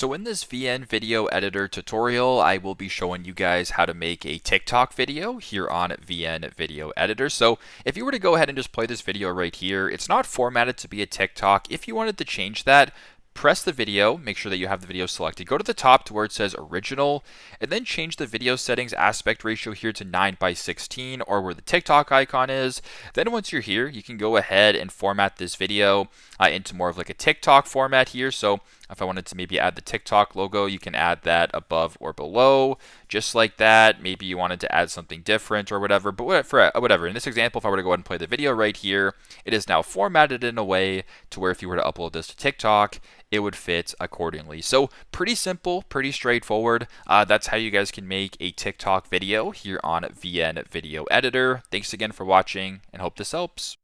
So in this VN video editor tutorial, I will be showing you guys how to make a TikTok video here on VN Video Editor. So if you were to go ahead and just play this video right here, it's not formatted to be a TikTok. If you wanted to change that, press the video, make sure that you have the video selected, go to the top to where it says original, and then change the video settings aspect ratio here to 9:16 or where the TikTok icon is. Then once you're here, you can go ahead and format this video into more of like a TikTok format here. So if I wanted to maybe add the TikTok logo, you can add that above or below, just like that. Maybe you wanted to add something different or whatever, but whatever. In this example, if I were to go ahead and play the video right here, it is now formatted in a way to where if you were to upload this to TikTok, it would fit accordingly. So pretty simple, pretty straightforward. That's how you guys can make a TikTok video here on VN Video Editor. Thanks again for watching and hope this helps.